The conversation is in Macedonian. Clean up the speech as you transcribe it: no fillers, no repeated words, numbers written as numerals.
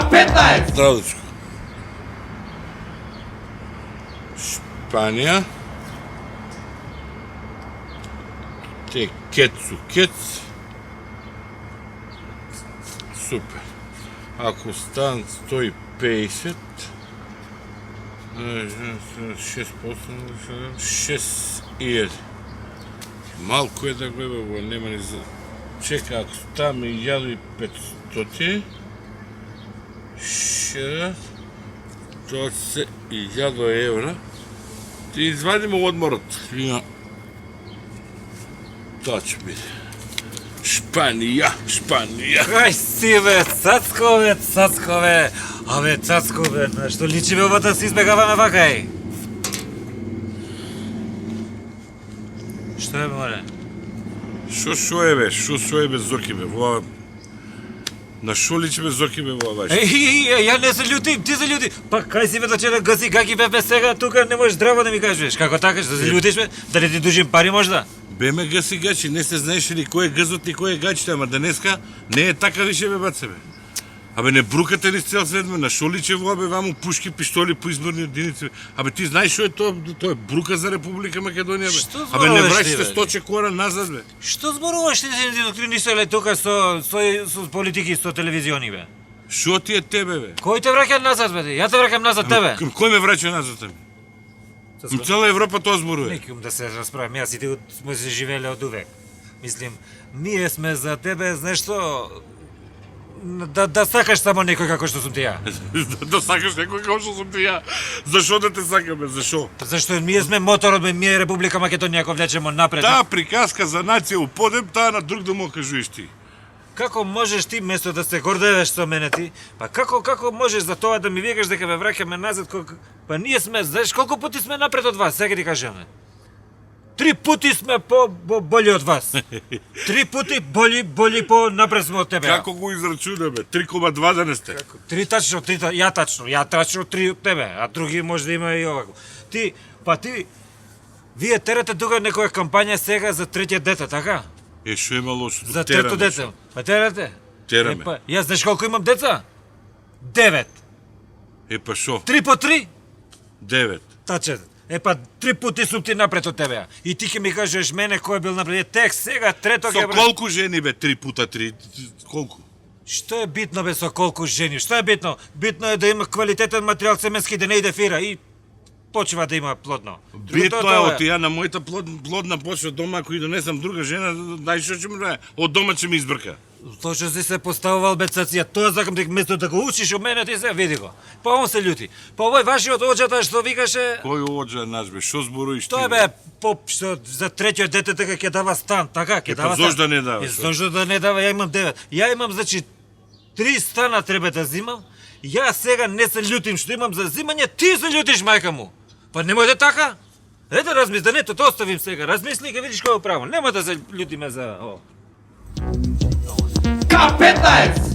K15! Здравичко. Шпанија. Те кецу кец. Супер. Ако стан 150, 6 малко е да гледа, нема ни за... Чека, ако ставаме 1500, тоа се 1000 евра. Ти извадиме одморот. Тоа ќе биде. Шпанија. Ај си бе, цацкове. Абе, цацкове, на што личи бе оба да се избегаваме вакај? Што е бе, море? Шо е бе, Зоки бе, воа... На шо личи бе Зоки бе воа баш? Ја не се љутим, ти се љути. Па кај си бе да че да гаси каки бе сега тука не можеш здраво да ми кажеш. Како така, што се љутиш бе? Дали ти дужим пари можда? Беме гаси гачи, не се знаеше ли кој е газот и кој е гачите, ама денеска не е така више бе баце бе. Абе не брукате ли цел свет бе, на шо личи воа бе ваму пушки, пиштоли по изборни единици бе. Абе ти знаеш шо е тоа? Тоа е брука за Република Македонија бе. Што Абе не зборуваш враќате ти, бе? 100 кора назад бе. Што зборуваш ти се нисоле тука со политики, со телевизиони бе? Шо ти е тебе бе? Кој те враќа назад бе? Ја те враќам назад тебе. Ким кој ме враќа назад бе? Цела Европа тоа зборува. Некум да се расправам, јас и ти сме се живеле од увек. Мислим, ние сме за тебе, знаеш што, да сакаш само некој како што сум ти ја. Да сакаш некој како што сум ти ја. Зашо да те сакаме, зашо? Зашто ние сме моторот, бе, ние Република Македонија ако влечемо напред. Таа приказка за нација у подем, таа на друг да му кажуеш ти. Како можеш ти место да се гордееш со мене ти? Па како можеш за тоа да ми викаш дека ме враќаме назад па ние сме, знаеш колку пати сме напред од вас, сега ти кажеме. 3 пати сме боли од вас. 3 пати боли по напред сме од тебе. Како го израчуна бе? 3,2 да не сте. 3 тачно, ја тачно 3 од тебе, а други може да има и овако. Вие терате тука некоја кампања сега за третиот дете, така? Шо има лошо? За трето дете. Па терате? Тераме. Јас знаеш колку имам деца? 9. Па шо? 3 по 3? 9. Таче. 3 пати сум ти напред од тебе. И ти ќе ми кажеш мене кој бил напред. Тек сега трето ќе Со колку жени бе 3 пута 3? Колку? Што е битно бе со колку жени? Што е битно? Битно е да има квалитетен материјал семенски да не иде фира и почва да има плодно. Битно е од ја на мојата плодна почва дома, ако и донесам друга жена, дај што ќе ми прави? Од дома ќе ми избрка. Точно си се поставувал бе цација, тоа сакам дека место да го учиш од мене ти се види го. Па он се љути. Па овој вашиот оџата што викаше. Кој оџа наш бе? Што зборуиш ти? Тоа бе поп што за третиот дете дека ќе дава стан, така ќе дава. Зошто да не дава? Зошто да не дава? Ја имам 9. Ја имам значи 3 стана треба да зимам. Ја сега не се љутим што имам за зимање, ти се љутиш мајка му. Па немој да така. Ете размисли, не, тоа оставим сега. Размисли ќе видиш кој е право. Немој да се љутиме за ово. K15!